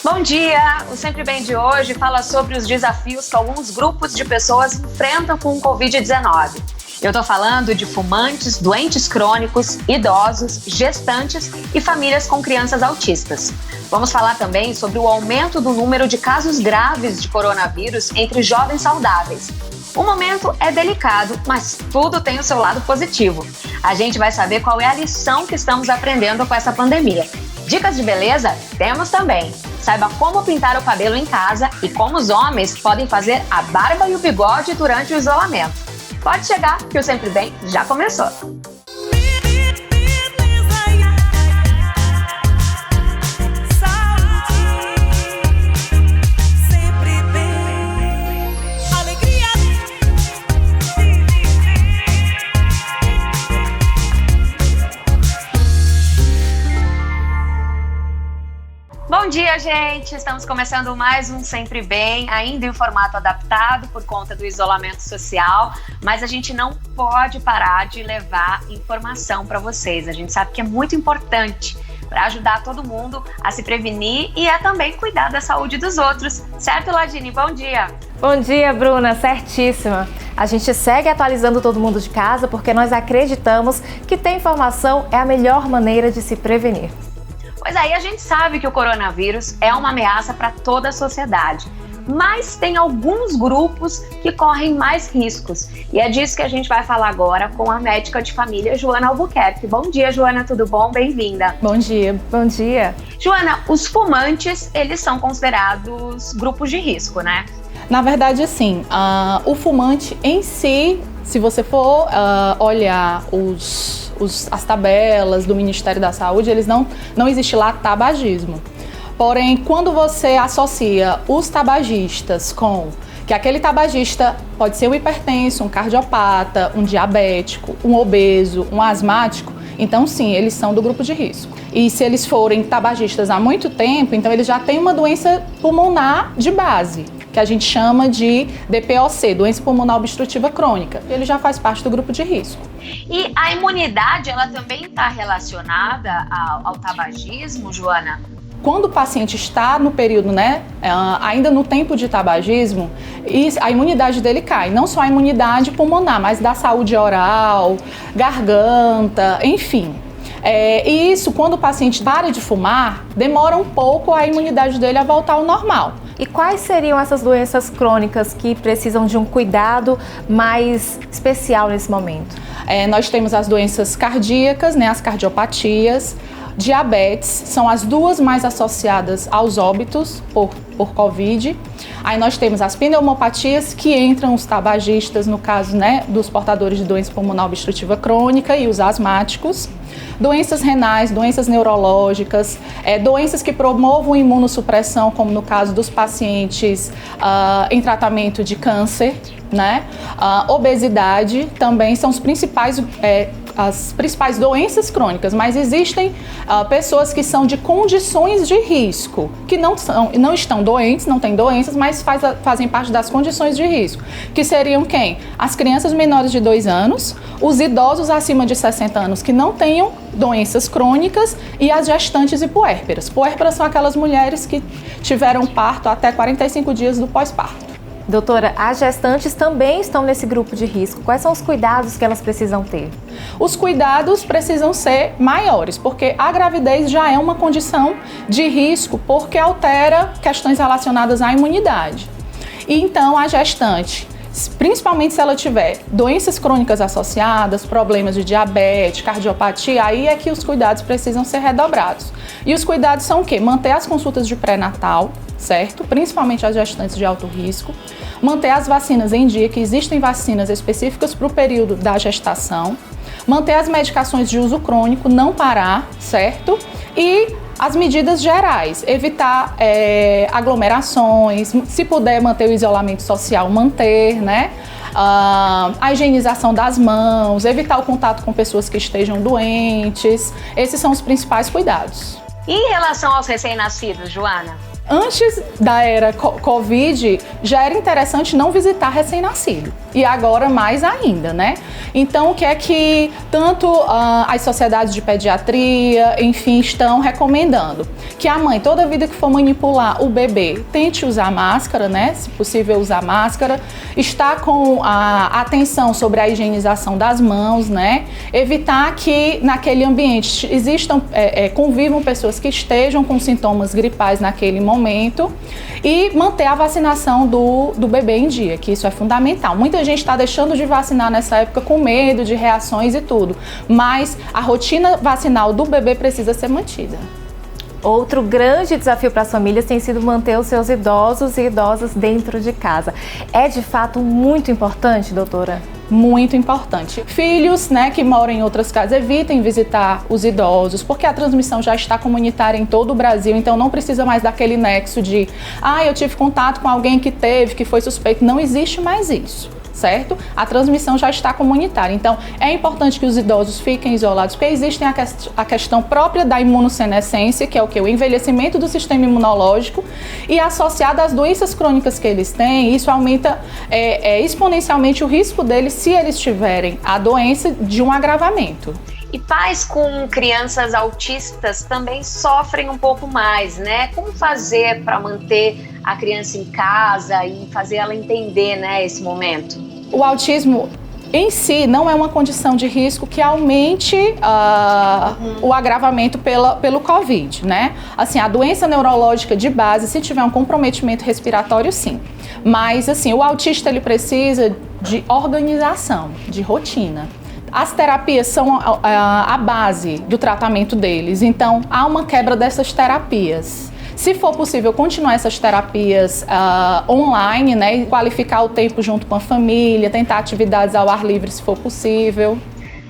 Bom dia! O Sempre Bem de hoje fala sobre os desafios que alguns grupos de pessoas enfrentam com o Covid-19. Eu tô falando de fumantes, doentes crônicos, idosos, gestantes e famílias com crianças autistas. Vamos falar também sobre o aumento do número de casos graves de coronavírus entre jovens saudáveis. O momento é delicado, mas tudo tem o seu lado positivo. A gente vai saber qual é a lição que estamos aprendendo com essa pandemia. Dicas de beleza? Temos também. Saiba como pintar o cabelo em casa e como os homens podem fazer a barba e o bigode durante o isolamento. Pode chegar que o Sempre Bem já começou. Bom dia, gente! Estamos começando mais um Sempre Bem, ainda em formato adaptado por conta do isolamento social, mas a gente não pode parar de levar informação para vocês. A gente sabe que é muito importante para ajudar todo mundo a se prevenir e a também cuidar da saúde dos outros. Certo, Ladine? Bom dia! Bom dia, Bruna! Certíssima! A gente segue atualizando todo mundo de casa porque nós acreditamos que ter informação é a melhor maneira de se prevenir. Pois aí a gente sabe que o coronavírus é uma ameaça para toda a sociedade, mas tem alguns grupos que correm mais riscos. E é disso que a gente vai falar agora com a médica de família, Joana Albuquerque. Bom dia, Joana, tudo bom? Bem-vinda. Bom dia. Bom dia. Joana, os fumantes, eles são considerados grupos de risco, né? Na verdade, sim. O fumante em si, se você for olhar as tabelas do Ministério da Saúde, não existe lá tabagismo. Porém, quando você associa os tabagistas com que aquele tabagista pode ser um hipertenso, um cardiopata, um diabético, um obeso, um asmático, então sim, eles são do grupo de risco. E se eles forem tabagistas há muito tempo, então eles já têm uma doença pulmonar de base, que a gente chama de DPOC, doença pulmonar obstrutiva crônica. Ele já faz parte do grupo de risco. E a imunidade, ela também está relacionada ao tabagismo, Joana? Quando o paciente está no período, ainda no tempo de tabagismo, a imunidade dele cai. Não só a imunidade pulmonar, mas da saúde oral, garganta, enfim. E isso, quando o paciente para de fumar, demora um pouco a imunidade dele a voltar ao normal. E quais seriam essas doenças crônicas que precisam de um cuidado mais especial nesse momento? Nós temos as doenças cardíacas, as cardiopatias, diabetes, são as duas mais associadas aos óbitos por Covid. Aí nós temos as pneumopatias, que entram os tabagistas, no caso dos portadores de doença pulmonar obstrutiva crônica e os asmáticos. Doenças renais, doenças neurológicas, doenças que promovam imunossupressão, como no caso dos pacientes em tratamento de câncer, obesidade também são as principais doenças crônicas, mas existem pessoas que são de condições de risco, que não estão doentes, não têm doenças, mas fazem parte das condições de risco, que seriam quem? As crianças menores de 2 anos, os idosos acima de 60 anos que não tenham doenças crônicas e as gestantes e puérperas. Puérperas são aquelas mulheres que tiveram parto até 45 dias do pós-parto. Doutora, as gestantes também estão nesse grupo de risco. Quais são os cuidados que elas precisam ter? Os cuidados precisam ser maiores, porque a gravidez já é uma condição de risco, porque altera questões relacionadas à imunidade. E então a gestante, principalmente se ela tiver doenças crônicas associadas, problemas de diabetes, cardiopatia, aí é que os cuidados precisam ser redobrados. E os cuidados são o quê? Manter as consultas de pré-natal, certo? Principalmente as gestantes de alto risco. Manter as vacinas em dia, que existem vacinas específicas para o período da gestação. Manter as medicações de uso crônico, não parar, certo? E as medidas gerais, evitar aglomerações, se puder manter o isolamento social, manter, a higienização das mãos, evitar o contato com pessoas que estejam doentes. Esses são os principais cuidados. E em relação aos recém-nascidos, Joana? Antes da era Covid, já era interessante não visitar recém-nascido. E agora mais ainda, né? Então, o que é que tanto as sociedades de pediatria, enfim, estão recomendando? Que a mãe, toda vida que for manipular o bebê, tente usar máscara, né? Se possível, usar máscara. Está com a atenção sobre a higienização das mãos, né? Evitar que naquele ambiente convivam pessoas que estejam com sintomas gripais naquele momento e manter a vacinação do bebê em dia, que isso é fundamental. Muita gente está deixando de vacinar nessa época com medo de reações e tudo, mas a rotina vacinal do bebê precisa ser mantida. Outro grande desafio para as famílias tem sido manter os seus idosos e idosas dentro de casa. É de fato muito importante, doutora? Muito importante. Filhos, né, que moram em outras casas, evitem visitar os idosos, porque a transmissão já está comunitária em todo o Brasil, então não precisa mais daquele nexo de eu tive contato com alguém que teve, que foi suspeito. Não existe mais isso, certo? A transmissão já está comunitária. Então, é importante que os idosos fiquem isolados, porque existe a questão própria da imunossenescência, que é o que? O envelhecimento do sistema imunológico, e associado às doenças crônicas que eles têm, isso aumenta exponencialmente o risco deles, se eles tiverem a doença, de um agravamento. E pais com crianças autistas também sofrem um pouco mais, né? Como fazer para manter a criança em casa e fazer ela entender, né, esse momento? O autismo em si não é uma condição de risco que aumente o agravamento pelo Covid, né? Assim, a doença neurológica de base, se tiver um comprometimento respiratório, sim. Mas, assim, o autista, ele precisa de organização, de rotina. As terapias são a base do tratamento deles, então há uma quebra dessas terapias. Se for possível, continuar essas terapias online, né, qualificar o tempo junto com a família, tentar atividades ao ar livre se for possível.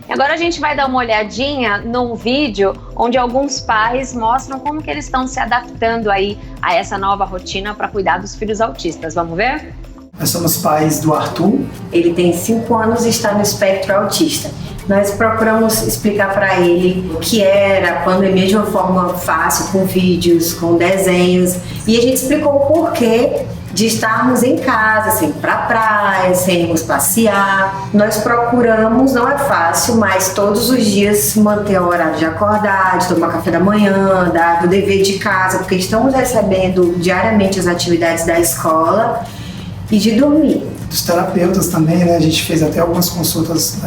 Agora a gente vai dar uma olhadinha num vídeo onde alguns pais mostram como que eles estão se adaptando aí a essa nova rotina para cuidar dos filhos autistas. Vamos ver? Nós somos pais do Arthur. Ele tem 5 anos e está no espectro autista. Nós procuramos explicar para ele o que era a pandemia de uma forma fácil, com vídeos, com desenhos. E a gente explicou o porquê de estarmos em casa, sem ir para a praia, sem irmos passear. Nós procuramos, não é fácil, mas todos os dias manter o horário de acordar, de tomar café da manhã, do dever de casa, porque estamos recebendo diariamente as atividades da escola e de dormir. Dos terapeutas também, né? A gente fez até algumas consultas,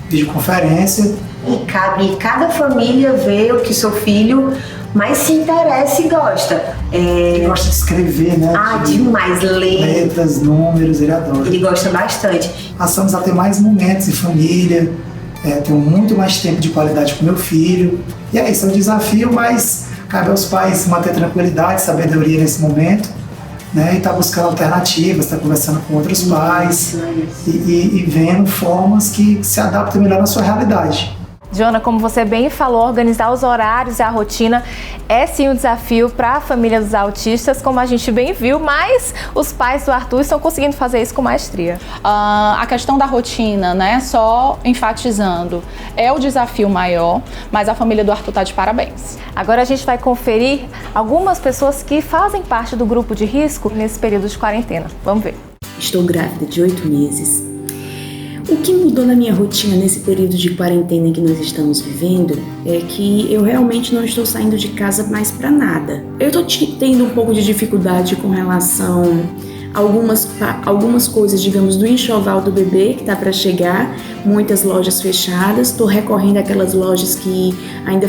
videoconferência. E cabe cada família ver o que seu filho mais se interessa e gosta. Ele gosta de escrever, né? Demais, ler. Letras, números, ele adora. Ele gosta bastante. Passamos a ter mais momentos em família, tenho muito mais tempo de qualidade com meu filho. E é isso, é um desafio, mas cabe aos pais manter tranquilidade, sabedoria nesse momento. Né, e está buscando alternativas, está conversando com outros pais e vendo formas que se adaptem melhor à sua realidade. Jona, como você bem falou, organizar os horários e a rotina é sim um desafio para a família dos autistas, como a gente bem viu, mas os pais do Arthur estão conseguindo fazer isso com maestria. A questão da rotina, né, só enfatizando, é o desafio maior, mas a família do Arthur está de parabéns. Agora a gente vai conferir algumas pessoas que fazem parte do grupo de risco nesse período de quarentena. Vamos ver. Estou grávida de 8 meses. O que mudou na minha rotina nesse período de quarentena que nós estamos vivendo é que eu realmente não estou saindo de casa mais para nada. Eu estou tendo um pouco de dificuldade com relação a algumas coisas, digamos, do enxoval do bebê que está para chegar, muitas lojas fechadas, estou recorrendo àquelas lojas que ainda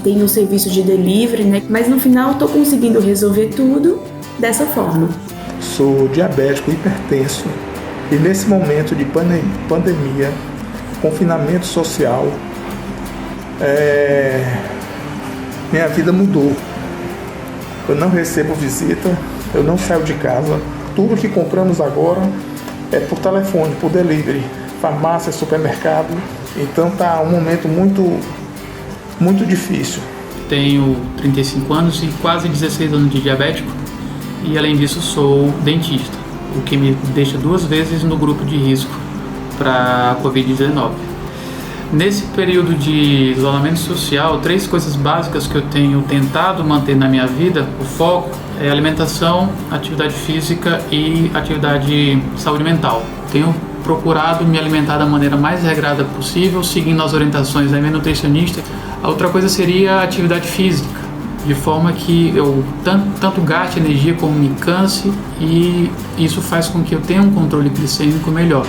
têm um serviço de delivery, né? Mas no final estou conseguindo resolver tudo dessa forma. Sou diabético, hipertenso. E nesse momento de pandemia, confinamento social, minha vida mudou. Eu não recebo visita, eu não saio de casa. Tudo que compramos agora é por telefone, por delivery, farmácia, supermercado. Então tá um momento muito difícil. Tenho 35 anos e quase 16 anos de diabético e além disso sou dentista, o que me deixa 2 vezes no grupo de risco para a Covid-19. Nesse período de isolamento social, 3 coisas básicas que eu tenho tentado manter na minha vida, o foco é alimentação, atividade física e atividade saúde mental. Tenho procurado me alimentar da maneira mais regrada possível, seguindo as orientações da minha nutricionista. A outra coisa seria a atividade física, de forma que eu tanto gaste energia como me canse, e isso faz com que eu tenha um controle glicêmico melhor.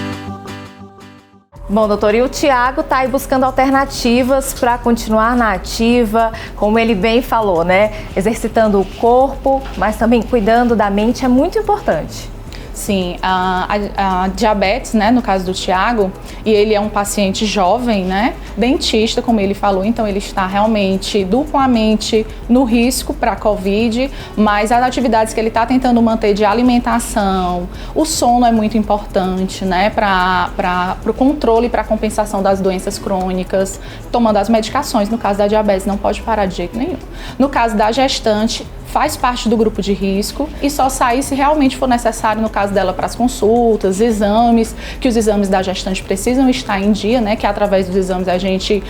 Bom, doutor, e o Tiago está aí buscando alternativas para continuar na ativa, como ele bem falou, né? Exercitando o corpo, mas também cuidando da mente é muito importante. Sim, a diabetes, né, no caso do Tiago, e ele é um paciente jovem, né, dentista, como ele falou, então ele está realmente duplamente no risco para a Covid, mas as atividades que ele está tentando manter de alimentação, o sono é muito importante, né, para o controle e para a compensação das doenças crônicas, tomando as medicações, no caso da diabetes não pode parar de jeito nenhum. No caso da gestante, faz parte do grupo de risco e só sair se realmente for necessário, no caso dela, para as consultas, exames, que os exames da gestante precisam estar em dia, né, que através dos exames a gente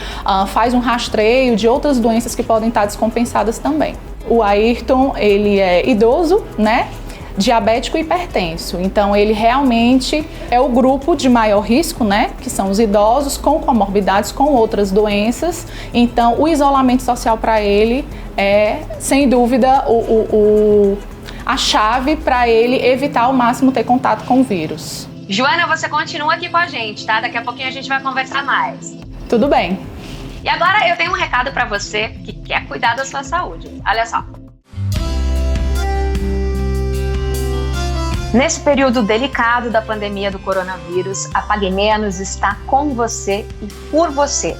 faz um rastreio de outras doenças que podem estar descompensadas também. O Ayrton, ele é idoso, né, diabético e hipertenso, então ele realmente é o grupo de maior risco, né, que são os idosos com comorbidades, com outras doenças, então o isolamento social para ele é, sem dúvida, a chave para ele evitar ao máximo ter contato com o vírus. Joana, você continua aqui com a gente, tá? Daqui a pouquinho a gente vai conversar mais. Tudo bem. E agora eu tenho um recado para você que quer cuidar da sua saúde. Olha só. Nesse período delicado da pandemia do coronavírus, a Pague Menos está com você e por você.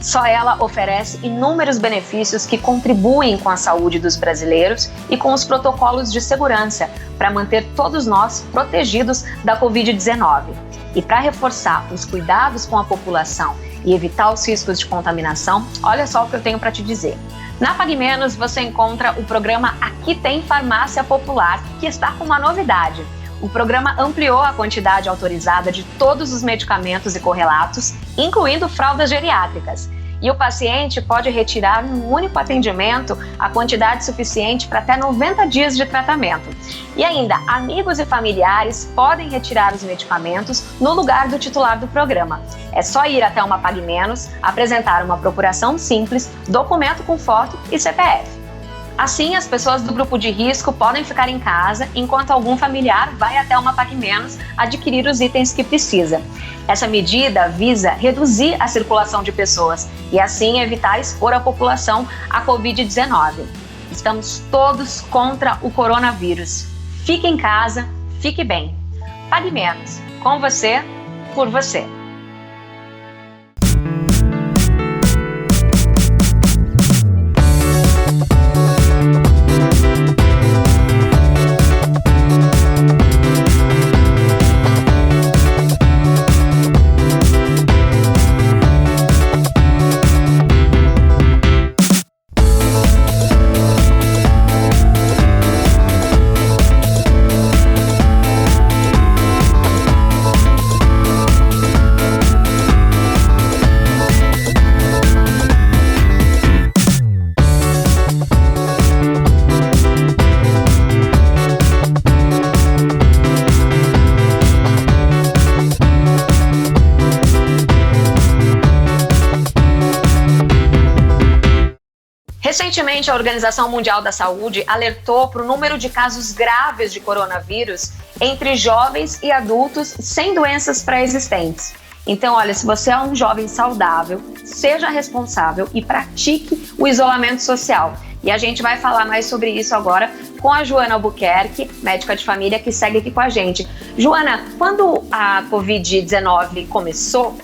Só ela oferece inúmeros benefícios que contribuem com a saúde dos brasileiros e com os protocolos de segurança para manter todos nós protegidos da Covid-19. E para reforçar os cuidados com a população e evitar os riscos de contaminação, olha só o que eu tenho para te dizer. Na Pague Menos você encontra o programa Aqui Tem Farmácia Popular, que está com uma novidade. O programa ampliou a quantidade autorizada de todos os medicamentos e correlatos, incluindo fraldas geriátricas. E o paciente pode retirar num único atendimento a quantidade suficiente para até 90 dias de tratamento. E ainda, amigos e familiares podem retirar os medicamentos no lugar do titular do programa. É só ir até uma Pague Menos, apresentar uma procuração simples, documento com foto e CPF. Assim, as pessoas do grupo de risco podem ficar em casa enquanto algum familiar vai até uma Pague Menos adquirir os itens que precisa. Essa medida visa reduzir a circulação de pessoas e assim evitar expor a população à Covid-19. Estamos todos contra o coronavírus. Fique em casa, fique bem. Pague Menos. Com você, por você. Recentemente, a Organização Mundial da Saúde alertou para o número de casos graves de coronavírus entre jovens e adultos sem doenças pré-existentes. Então, olha, se você é um jovem saudável, seja responsável e pratique o isolamento social. E a gente vai falar mais sobre isso agora com a Joana Albuquerque, médica de família, que segue aqui com a gente. Joana, quando a Covid-19 começou,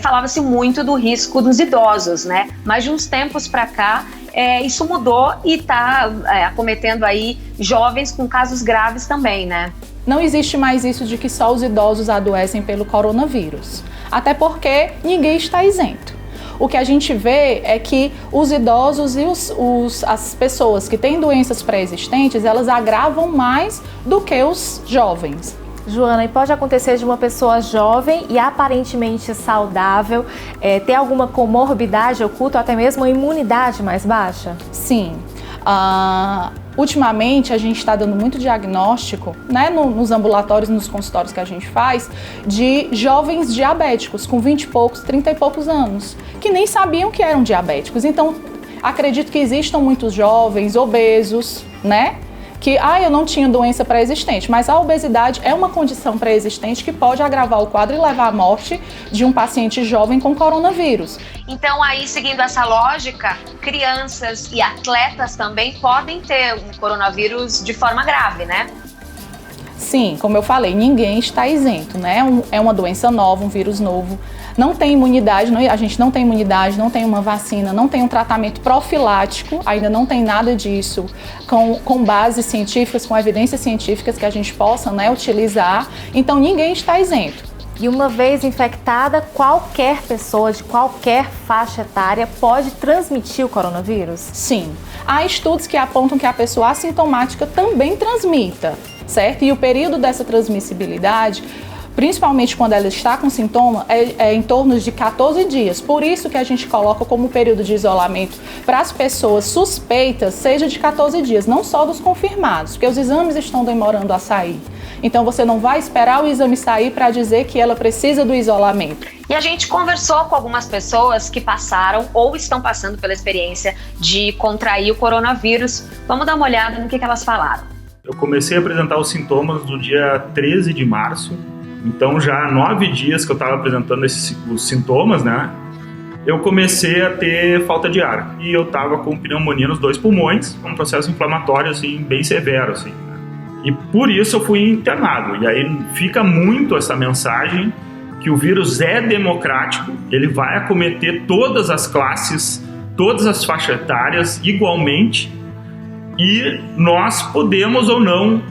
falava-se muito do risco dos idosos, né? Mas de uns tempos para cá, isso mudou e está acometendo aí jovens com casos graves também, né? Não existe mais isso de que só os idosos adoecem pelo coronavírus, até porque ninguém está isento. O que a gente vê é que os idosos e as pessoas que têm doenças pré-existentes, elas agravam mais do que os jovens. Joana, e pode acontecer de uma pessoa jovem e aparentemente saudável ter alguma comorbidade oculta ou até mesmo uma imunidade mais baixa? Sim. Ultimamente, a gente está dando muito diagnóstico, né, nos ambulatórios, nos consultórios que a gente faz, de jovens diabéticos com 20 e poucos, 30 e poucos anos, que nem sabiam que eram diabéticos. Então, acredito que existam muitos jovens obesos, né? Que, eu não tinha doença pré-existente, mas a obesidade é uma condição pré-existente que pode agravar o quadro e levar à morte de um paciente jovem com coronavírus. Então, aí, seguindo essa lógica, crianças e atletas também podem ter um coronavírus de forma grave, né? Sim, como eu falei, ninguém está isento, né? É uma doença nova, um vírus novo. Não tem imunidade, a gente não tem imunidade, não tem uma vacina, não tem um tratamento profilático, ainda não tem nada disso com bases científicas, com evidências científicas que a gente possa, né, utilizar. Então, ninguém está isento. E uma vez infectada, qualquer pessoa de qualquer faixa etária pode transmitir o coronavírus? Sim. Há estudos que apontam que a pessoa assintomática também transmita, certo? E o período dessa transmissibilidade, principalmente quando ela está com sintoma, é em torno de 14 dias. Por isso que a gente coloca como período de isolamento para as pessoas suspeitas seja de 14 dias, não só dos confirmados, porque os exames estão demorando a sair. Então você não vai esperar o exame sair para dizer que ela precisa do isolamento. E a gente conversou com algumas pessoas que passaram ou estão passando pela experiência de contrair o coronavírus. Vamos dar uma olhada no que elas falaram. Eu comecei a apresentar os sintomas no dia 13 de março. Então, já há 9 dias que eu estava apresentando os sintomas, né? Eu comecei a ter falta de ar. E eu estava com pneumonia nos 2 pulmões, um processo inflamatório, assim, bem severo, assim. E por isso eu fui internado. E aí fica muito essa mensagem que o vírus é democrático, ele vai acometer todas as classes, todas as faixas etárias igualmente, e nós podemos ou não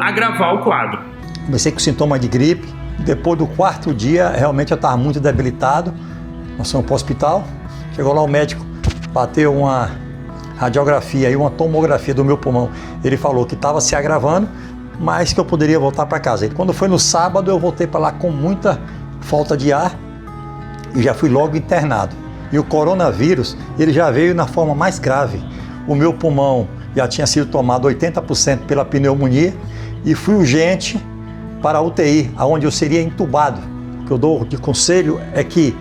agravar o quadro. Comecei com sintoma de gripe, depois do 4º dia realmente eu estava muito debilitado, nós fomos para o hospital, chegou lá o médico, bateu uma radiografia e uma tomografia do meu pulmão, ele falou que estava se agravando, mas que eu poderia voltar para casa. E quando foi no sábado eu voltei para lá com muita falta de ar e já fui logo internado. E o coronavírus, ele já veio na forma mais grave. O meu pulmão já tinha sido tomado 80% pela pneumonia e fui urgente para a UTI, onde eu seria entubado. O que eu dou de conselho é que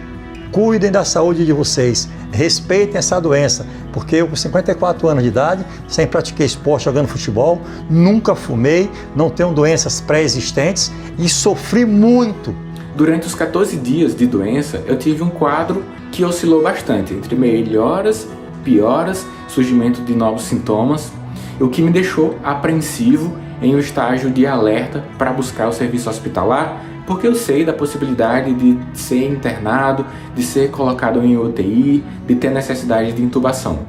cuidem da saúde de vocês, respeitem essa doença, porque eu com 54 anos de idade, sempre pratiquei esporte jogando futebol, nunca fumei, não tenho doenças pré-existentes e sofri muito. Durante os 14 dias de doença, eu tive um quadro que oscilou bastante, entre melhoras, pioras, surgimento de novos sintomas, o que me deixou apreensivo em um estágio de alerta para buscar o serviço hospitalar, porque eu sei da possibilidade de ser internado, de ser colocado em UTI, de ter necessidade de intubação.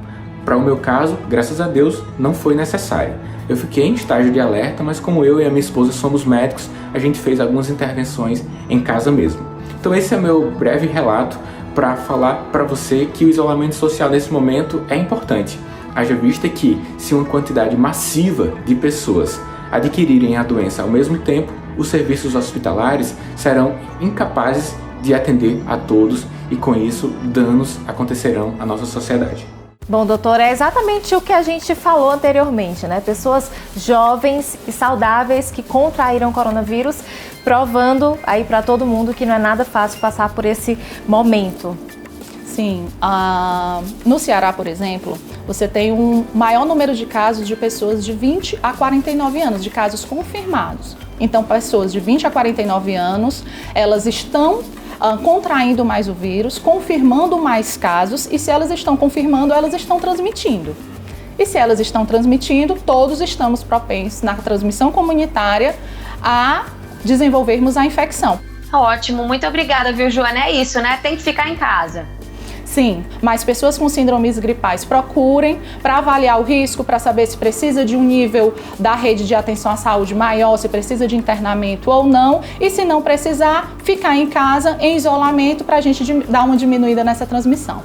Para o meu caso, graças a Deus, não foi necessário. Eu fiquei em estágio de alerta, mas como eu e a minha esposa somos médicos, a gente fez algumas intervenções em casa mesmo. Então esse é meu breve relato para falar para você que o isolamento social nesse momento é importante. Haja vista que, se uma quantidade massiva de pessoas adquirirem a doença ao mesmo tempo, os serviços hospitalares serão incapazes de atender a todos e, com isso, danos acontecerão à nossa sociedade. Bom, doutor, é exatamente o que a gente falou anteriormente, né? Pessoas jovens e saudáveis que contraíram coronavírus, provando aí para todo mundo que não é nada fácil passar por esse momento. Sim, no Ceará, por exemplo, você tem um maior número de casos de pessoas de 20 a 49 anos, de casos confirmados. Então, pessoas de 20 a 49 anos, elas estão contraindo mais o vírus, confirmando mais casos, e se elas estão confirmando, elas estão transmitindo. E se elas estão transmitindo, todos estamos propensos na transmissão comunitária a desenvolvermos a infecção. Ótimo, muito obrigada, viu, Joana? É isso, né? Tem que ficar em casa. Sim, mas pessoas com síndromes gripais procurem para avaliar o risco, para saber se precisa de um nível da rede de atenção à saúde maior, se precisa de internamento ou não, e se não precisar, ficar em casa, em isolamento, para a gente dar uma diminuída nessa transmissão.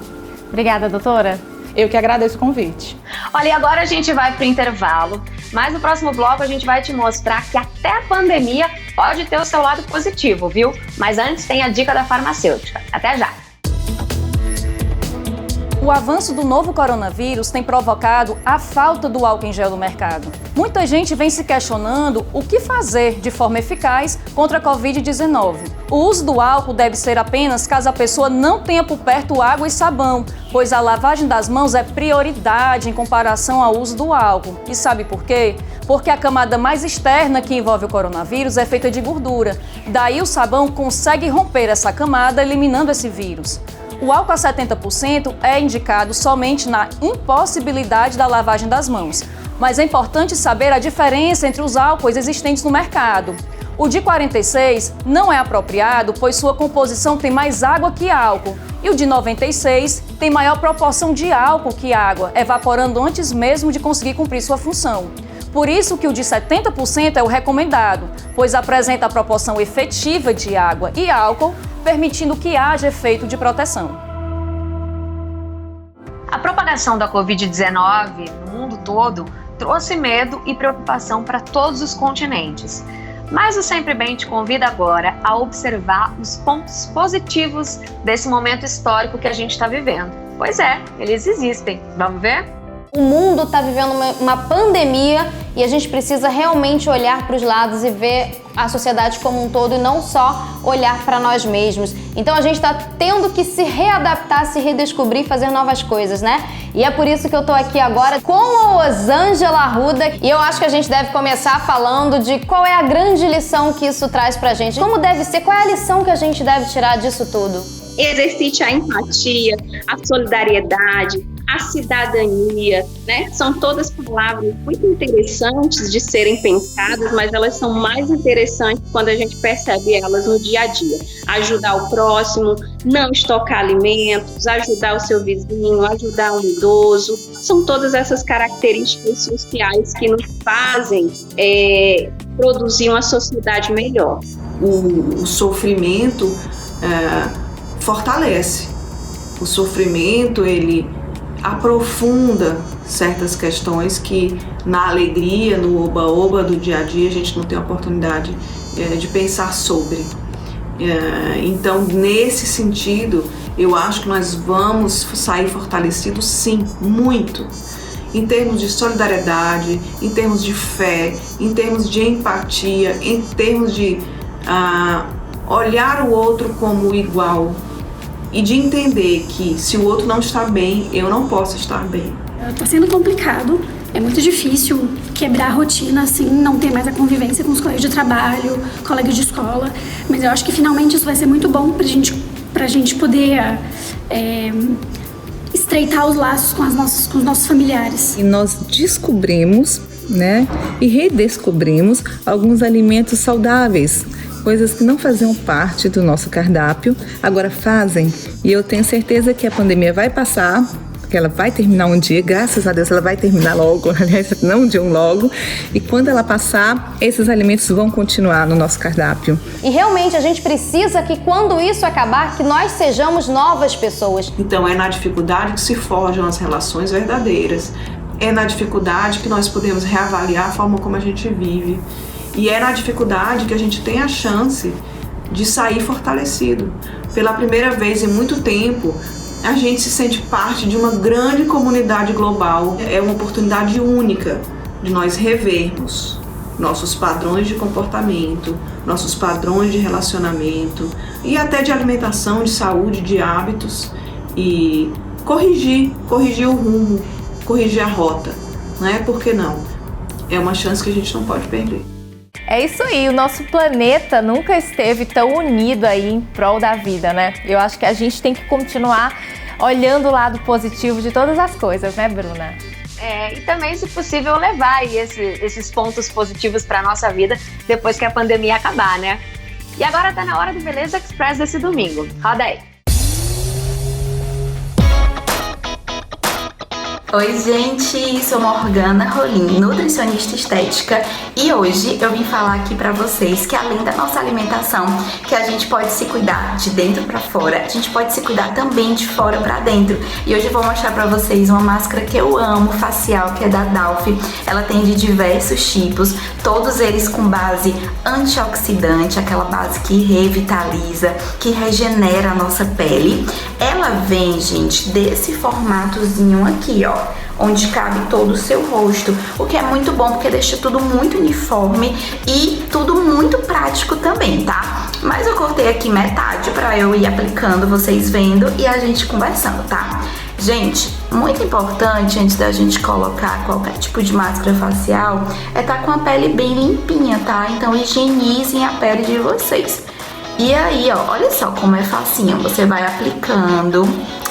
Obrigada, doutora. Eu que agradeço o convite. Olha, e agora a gente vai para o intervalo, mas no próximo bloco a gente vai te mostrar que até a pandemia pode ter o seu lado positivo, viu? Mas antes tem a dica da farmacêutica. Até já! O avanço do novo coronavírus tem provocado a falta do álcool em gel no mercado. Muita gente vem se questionando o que fazer de forma eficaz contra a Covid-19. O uso do álcool deve ser apenas caso a pessoa não tenha por perto água e sabão, pois a lavagem das mãos é prioridade em comparação ao uso do álcool. E sabe por quê? Porque a camada mais externa que envolve o coronavírus é feita de gordura. Daí o sabão consegue romper essa camada, eliminando esse vírus. O álcool a 70% é indicado somente na impossibilidade da lavagem das mãos. Mas é importante saber a diferença entre os álcoois existentes no mercado. O de 46 não é apropriado, pois sua composição tem mais água que álcool. E o de 96 tem maior proporção de álcool que água, evaporando antes mesmo de conseguir cumprir sua função. Por isso que o de 70% é o recomendado, pois apresenta a proporção efetiva de água e álcool, permitindo que haja efeito de proteção. A propagação da Covid-19 no mundo todo trouxe medo e preocupação para todos os continentes. Mas o Sempre Bem te convida agora a observar os pontos positivos desse momento histórico que a gente está vivendo. Pois é, eles existem. Vamos ver? O mundo está vivendo uma pandemia e a gente precisa realmente olhar para os lados e ver a sociedade como um todo e não só olhar para nós mesmos. Então a gente está tendo que se readaptar, se redescobrir, fazer novas coisas, né? E é por isso que eu tô aqui agora com a Osângela Arruda e eu acho que a gente deve começar falando de qual é a grande lição que isso traz pra gente. Como deve ser, qual é a lição que a gente deve tirar disso tudo? Exercite a empatia, a solidariedade, a cidadania, né? São todas palavras muito interessantes de serem pensadas, mas elas são mais interessantes quando a gente percebe elas no dia a dia. Ajudar o próximo, não estocar alimentos, ajudar o seu vizinho, ajudar um idoso. São todas essas características sociais que nos fazem produzir uma sociedade melhor. O sofrimento fortalece. O sofrimento, ele aprofunda certas questões que na alegria, no oba-oba do dia a dia, a gente não tem a oportunidade de pensar sobre. Então, nesse sentido, eu acho que nós vamos sair fortalecidos, sim, muito. Em termos de solidariedade, em termos de fé, em termos de empatia, em termos de olhar o outro como igual, e de entender que se o outro não está bem, eu não posso estar bem. Está sendo complicado, é muito difícil quebrar a rotina assim, não ter mais a convivência com os colegas de trabalho, colegas de escola, mas eu acho que finalmente isso vai ser muito bom pra gente poder estreitar os laços com os nossos familiares. E nós descobrimos, né, e redescobrimos alguns alimentos saudáveis, coisas que não faziam parte do nosso cardápio, agora fazem. E eu tenho certeza que a pandemia vai passar, que ela vai terminar um dia, graças a Deus ela vai terminar logo, aliás, não de um logo. E quando ela passar, esses alimentos vão continuar no nosso cardápio. E realmente a gente precisa que quando isso acabar, que nós sejamos novas pessoas. Então é na dificuldade que se forjam as relações verdadeiras. É na dificuldade que nós podemos reavaliar a forma como a gente vive. E é na dificuldade que a gente tem a chance de sair fortalecido. Pela primeira vez em muito tempo, a gente se sente parte de uma grande comunidade global. É uma oportunidade única de nós revermos nossos padrões de comportamento, nossos padrões de relacionamento e até de alimentação, de saúde, de hábitos e corrigir o rumo, corrigir a rota, né? Por que não? É uma chance que a gente não pode perder. É isso aí, o nosso planeta nunca esteve tão unido aí em prol da vida, né? Eu acho que a gente tem que continuar olhando o lado positivo de todas as coisas, né, Bruna? E também, se possível, levar aí esses pontos positivos para a nossa vida depois que a pandemia acabar, né? E agora tá na hora do Beleza Express desse domingo. Roda aí! Oi gente, sou Morgana Rolim, nutricionista estética, e hoje eu vim falar aqui pra vocês que além da nossa alimentação, que a gente pode se cuidar de dentro pra fora, a gente pode se cuidar também de fora pra dentro. E hoje eu vou mostrar pra vocês uma máscara que eu amo, facial, que é da Dalf. Ela tem de diversos tipos, todos eles com base antioxidante, aquela base que revitaliza, que regenera a nossa pele. Ela vem, gente, desse formatozinho aqui, ó, onde cabe todo o seu rosto, o que é muito bom porque deixa tudo muito uniforme e tudo muito prático também, tá? Mas eu cortei aqui metade pra eu ir aplicando, vocês vendo e a gente conversando, tá? Gente, muito importante antes da gente colocar qualquer tipo de máscara facial é estar com a pele bem limpinha, tá? Então higienizem a pele de vocês. E aí, ó, olha só como é facinho, você vai aplicando,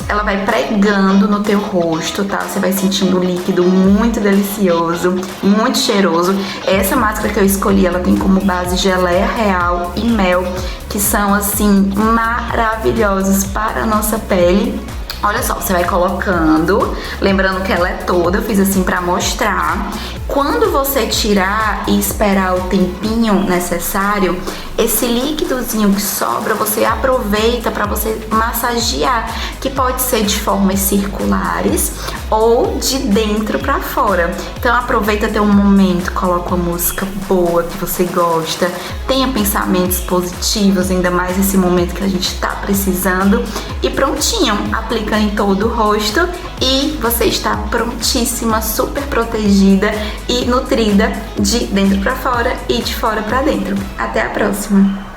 ela vai pregando no teu rosto, tá? Você vai sentindo um líquido muito delicioso, muito cheiroso. Essa máscara que eu escolhi, ela tem como base geleia real e mel, que são, assim, maravilhosos para a nossa pele. Olha só, você vai colocando, lembrando que ela é toda, eu fiz assim pra mostrar. Quando você tirar e esperar o tempinho necessário, esse líquidozinho que sobra, você aproveita pra você massagear, que pode ser de formas circulares ou de dentro pra fora. Então aproveita ter um momento, coloca uma música boa que você gosta, tenha pensamentos positivos, ainda mais nesse momento que a gente tá precisando, e prontinho, aplica em todo o rosto e você está prontíssima, super protegida e nutrida de dentro pra fora e de fora pra dentro. Até a próxima!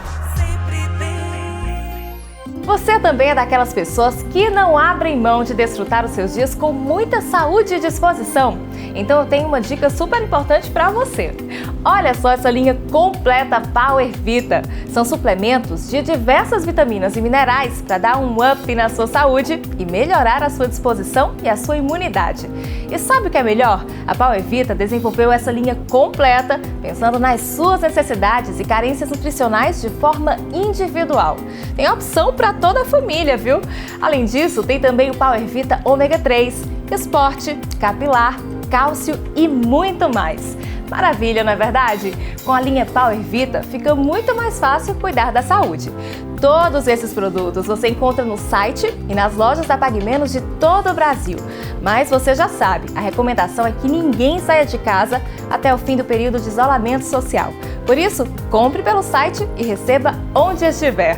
Você também é daquelas pessoas que não abrem mão de desfrutar os seus dias com muita saúde e disposição? Então eu tenho uma dica super importante para você. Olha só essa linha completa Power Vita. São suplementos de diversas vitaminas e minerais para dar um up na sua saúde e melhorar a sua disposição e a sua imunidade. E sabe o que é melhor? A Power Vita desenvolveu essa linha completa pensando nas suas necessidades e carências nutricionais de forma individual. Tem opção para toda a família, viu? Além disso, tem também o Power Vita Ômega 3, esporte, capilar, cálcio e muito mais. Maravilha, não é verdade? Com a linha Power Vita fica muito mais fácil cuidar da saúde. Todos esses produtos você encontra no site e nas lojas da Pague Menos de todo o Brasil. Mas você já sabe, a recomendação é que ninguém saia de casa até o fim do período de isolamento social. Por isso, compre pelo site e receba onde estiver.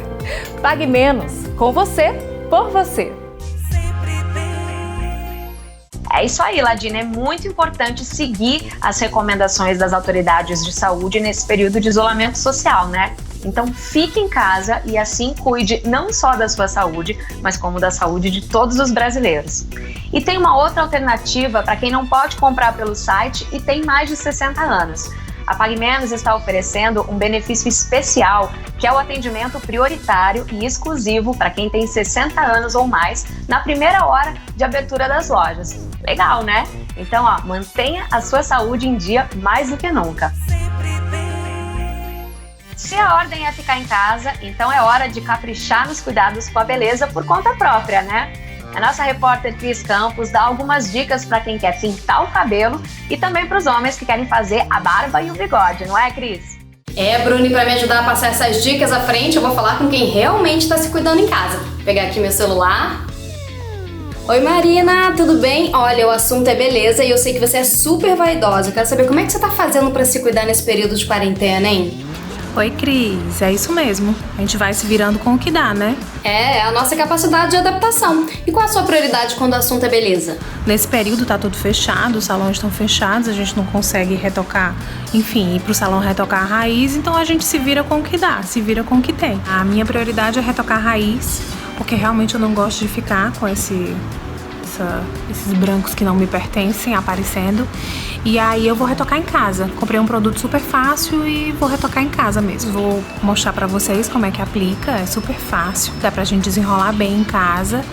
Pague Menos, com você, por você. É isso aí, Ladina, é muito importante seguir as recomendações das autoridades de saúde nesse período de isolamento social, né? Então fique em casa e assim cuide não só da sua saúde, mas como da saúde de todos os brasileiros. E tem uma outra alternativa para quem não pode comprar pelo site e tem mais de 60 anos. A Pague Menos está oferecendo um benefício especial, que é o atendimento prioritário e exclusivo para quem tem 60 anos ou mais na primeira hora de abertura das lojas. Legal, né? Então, ó, mantenha a sua saúde em dia mais do que nunca. Se a ordem é ficar em casa, então é hora de caprichar nos cuidados com a beleza por conta própria, né? A nossa repórter Cris Campos dá algumas dicas para quem quer pintar o cabelo e também para os homens que querem fazer a barba e o bigode, não é, Cris? É, Bruni, para me ajudar a passar essas dicas à frente, eu vou falar com quem realmente está se cuidando em casa. Vou pegar aqui meu celular. Oi, Marina, tudo bem? Olha, o assunto é beleza e eu sei que você é super vaidosa. Eu quero saber como é que você tá fazendo para se cuidar nesse período de quarentena, hein? Oi, Cris, é isso mesmo. A gente vai se virando com o que dá, né? É a nossa capacidade de adaptação. E qual a sua prioridade quando o assunto é beleza? Nesse período tá tudo fechado, os salões estão fechados, a gente não consegue retocar, enfim, ir pro salão retocar a raiz, então a gente se vira com o que dá, se vira com o que tem. A minha prioridade é retocar a raiz, porque realmente eu não gosto de ficar com esses brancos que não me pertencem aparecendo. E aí eu vou retocar em casa. Comprei um produto super fácil e vou retocar em casa mesmo. Vou mostrar pra vocês como é que aplica, é super fácil. Dá pra gente desenrolar bem em casa.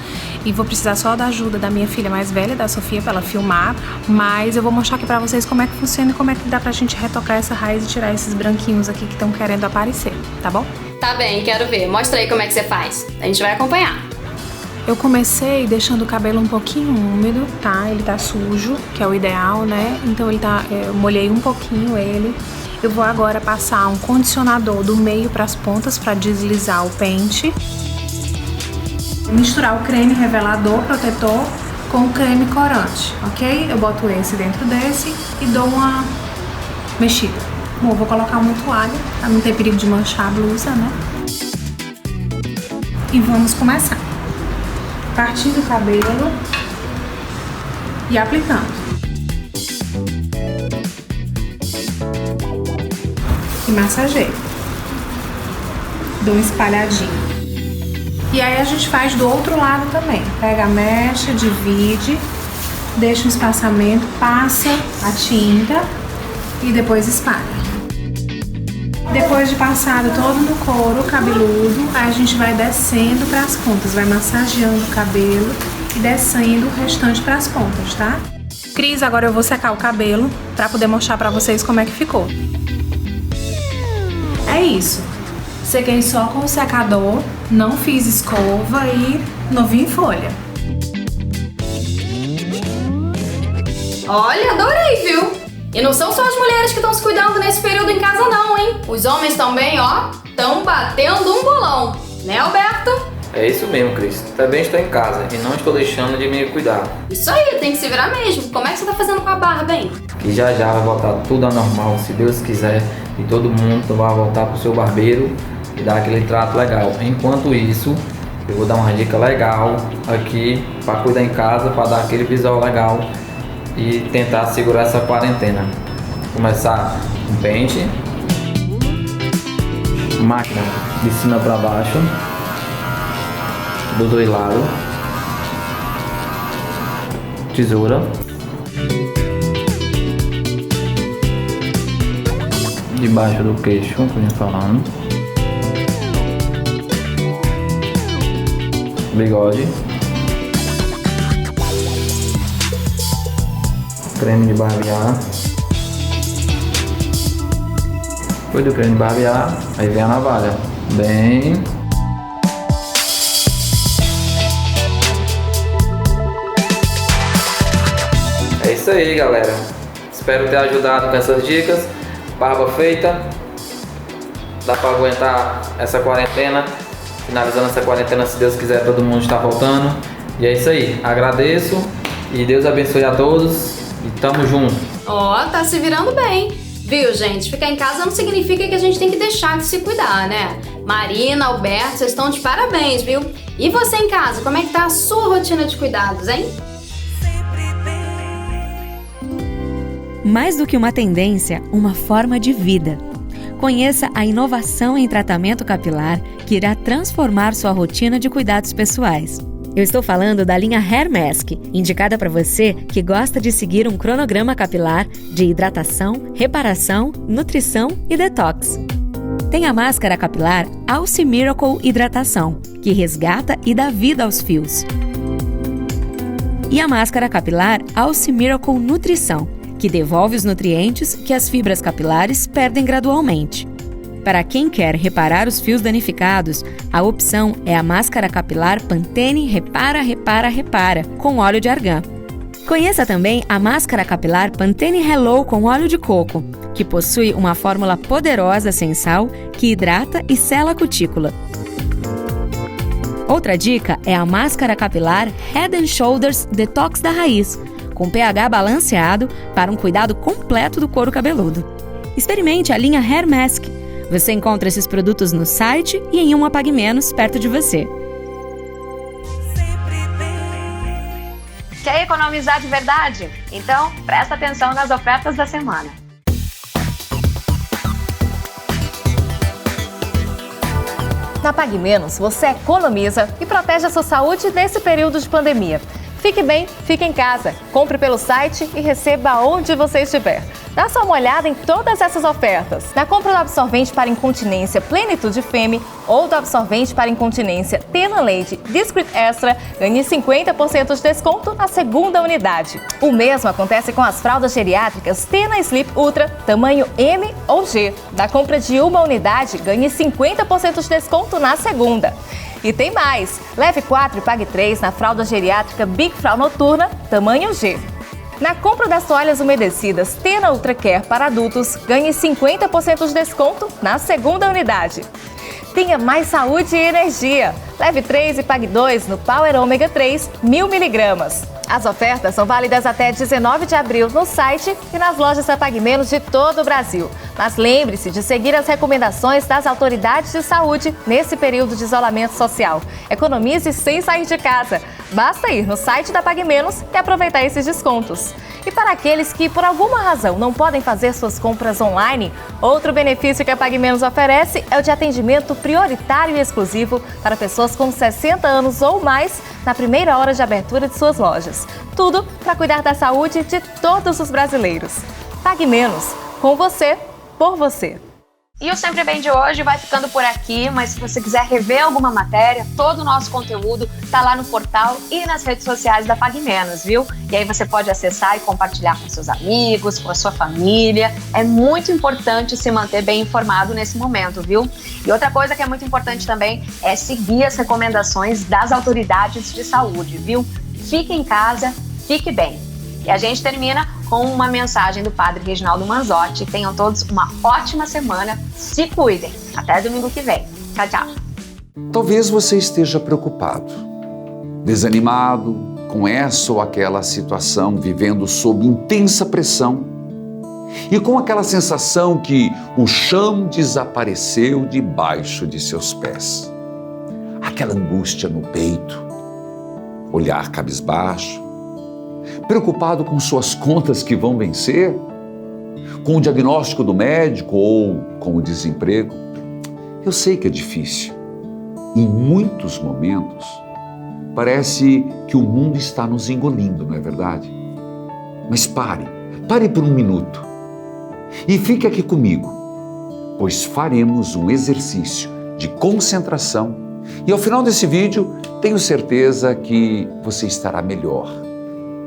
E vou precisar só da ajuda da minha filha mais velha, da Sofia, pra ela filmar. Mas eu vou mostrar aqui pra vocês como é que funciona e como é que dá pra gente retocar essa raiz e tirar esses branquinhos aqui que estão querendo aparecer, tá bom? Tá bem, quero ver. Mostra aí como é que você faz. A gente vai acompanhar. Eu comecei deixando o cabelo um pouquinho úmido, tá? Ele tá sujo, que é o ideal, né? Então eu molhei um pouquinho ele. Eu vou agora passar um condicionador do meio para as pontas para deslizar o pente. Misturar o creme revelador protetor com o creme corante, ok? Eu boto esse dentro desse e dou uma mexida. Bom, vou colocar muito alho, para não ter perigo de manchar a blusa, né? E vamos começar. Partindo o cabelo e aplicando. E massageio. Dou uma espalhadinha. E aí a gente faz do outro lado também. Pega a mecha, divide, deixa um espaçamento, passa a tinta e depois espalha. Depois de passado todo no couro cabeludo, aí a gente vai descendo para as pontas, vai massageando o cabelo e descendo o restante para as pontas, tá? Cris, agora eu vou secar o cabelo para poder mostrar para vocês como é que ficou. É isso. Sequei só com o secador, não fiz escova e novinho em folha. Olha, adorei, viu? E não são só as mulheres que estão se cuidando nesse período em casa não, hein? Os homens também, ó, estão batendo um bolão. Né, Alberto? É isso mesmo, Cris. Também estou em casa e não estou deixando de me cuidar. Isso aí, tem que se virar mesmo. Como é que você tá fazendo com a barba, hein? E já vai voltar tudo ao normal, se Deus quiser. E todo mundo vai voltar pro seu barbeiro e dar aquele trato legal. Enquanto isso, eu vou dar uma dica legal aqui para cuidar em casa, para dar aquele visual legal e tentar segurar essa quarentena. Começar com pente, máquina de cima para baixo, dos dois lados, tesoura, debaixo do queixo, como eu ia falando, bigode, creme de barbear. Depois do creme de barbear, aí vem a navalha. Bem. É isso aí, galera. Espero ter ajudado com essas dicas. Barba feita. Dá pra aguentar essa quarentena. Finalizando essa quarentena, se Deus quiser, todo mundo está voltando. E é isso aí. Agradeço. E Deus abençoe a todos. E tamo junto. Ó, tá se virando bem. Viu, gente? Ficar em casa não significa que a gente tem que deixar de se cuidar, né? Marina, Alberto, vocês estão de parabéns, viu? E você em casa, como é que tá a sua rotina de cuidados, hein? Mais do que uma tendência, uma forma de vida. Conheça a inovação em tratamento capilar que irá transformar sua rotina de cuidados pessoais. Eu estou falando da linha Hair Mask, indicada para você que gosta de seguir um cronograma capilar de hidratação, reparação, nutrição e detox. Tem a máscara capilar Alce Miracle Hidratação, que resgata e dá vida aos fios. E a máscara capilar Alce Miracle Nutrição, que devolve os nutrientes que as fibras capilares perdem gradualmente. Para quem quer reparar os fios danificados, a opção é a máscara capilar Pantene Repara, com óleo de argan. Conheça também a máscara capilar Pantene Hello com óleo de coco, que possui uma fórmula poderosa sem sal que hidrata e sela a cutícula. Outra dica é a máscara capilar Head & Shoulders Detox da Raiz, com pH balanceado para um cuidado completo do couro cabeludo. Experimente a linha Hair Mask. Você encontra esses produtos no site e em um Apague Menos perto de você. Quer economizar de verdade? Então, presta atenção nas ofertas da semana. Na Pague Menos, você economiza e protege a sua saúde nesse período de pandemia. Fique bem, fique em casa. Compre pelo site e receba onde você estiver. Dá só uma olhada em todas essas ofertas. Na compra do absorvente para incontinência Plenitude Femme ou do absorvente para incontinência Tena Lady Discreet Extra, ganhe 50% de desconto na segunda unidade. O mesmo acontece com as fraldas geriátricas Tena Sleep Ultra, tamanho M ou G. Na compra de uma unidade, ganhe 50% de desconto na segunda. E tem mais! Leve 4 e pague 3 na fralda geriátrica Big Frau Noturna, tamanho G. Na compra das toalhas umedecidas Tena Ultra Care para adultos, ganhe 50% de desconto na segunda unidade. Tenha mais saúde e energia. Leve 3 e pague 2 no Power Ômega 3 1000mg. As ofertas são válidas até 19 de abril no site e nas lojas da Pague Menos de todo o Brasil. Mas lembre-se de seguir as recomendações das autoridades de saúde nesse período de isolamento social. Economize sem sair de casa. Basta ir no site da Pague Menos e aproveitar esses descontos. E para aqueles que, por alguma razão, não podem fazer suas compras online, outro benefício que a Pague Menos oferece é o de atendimento prioritário e exclusivo para pessoas com 60 anos ou mais na primeira hora de abertura de suas lojas. Tudo para cuidar da saúde de todos os brasileiros. Pague Menos. Com você, por você. E o Sempre Bem de hoje vai ficando por aqui, mas se você quiser rever alguma matéria, todo o nosso conteúdo tá lá no portal e nas redes sociais da Pague Menos, viu? E aí você pode acessar e compartilhar com seus amigos, com a sua família. É muito importante se manter bem informado nesse momento, viu? E outra coisa que é muito importante também é seguir as recomendações das autoridades de saúde, viu? Fique em casa, fique bem. E a gente termina com uma mensagem do Padre Reginaldo Manzotti. Tenham todos uma ótima semana. Se cuidem. Até domingo que vem. Tchau, tchau. Talvez você esteja preocupado, desanimado com essa ou aquela situação, vivendo sob intensa pressão e com aquela sensação que o chão desapareceu debaixo de seus pés. Aquela angústia no peito, olhar cabisbaixo, preocupado com suas contas que vão vencer, com o diagnóstico do médico ou com o desemprego. Eu sei que é difícil. Em muitos momentos, parece que o mundo está nos engolindo, não é verdade? Mas pare por um minuto e fique aqui comigo, pois faremos um exercício de concentração e ao final desse vídeo, tenho certeza que você estará melhor.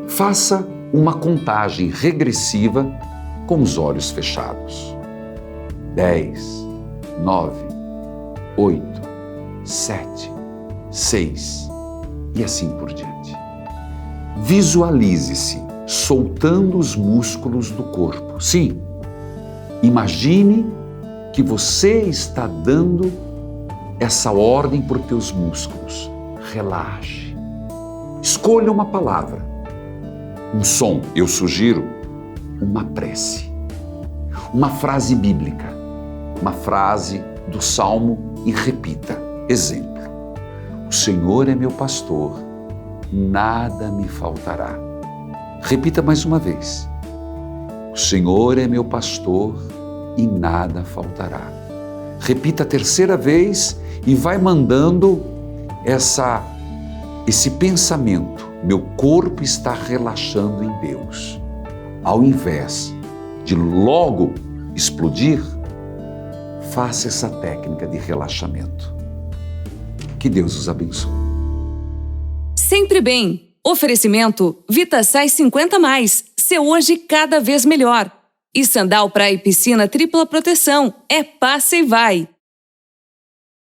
Faça uma contagem regressiva com os olhos fechados. 10, 9, 8, 7, 6 e assim por diante. Visualize-se soltando os músculos do corpo. Sim, imagine que você está dando essa ordem para os teus músculos. Relaxe. Escolha uma palavra. Um som, eu sugiro uma prece, uma frase bíblica, uma frase do Salmo e repita. Exemplo: o Senhor é meu pastor, nada me faltará. Repita mais uma vez: o Senhor é meu pastor e nada faltará. Repita a terceira vez e vai mandando esse pensamento. Meu corpo está relaxando em Deus. Ao invés de logo explodir, faça essa técnica de relaxamento. Que Deus os abençoe. Sempre bem. Oferecimento VitaSai 50+. Seu hoje cada vez melhor. E Sandal Praia e Piscina tripla proteção. É passa e vai.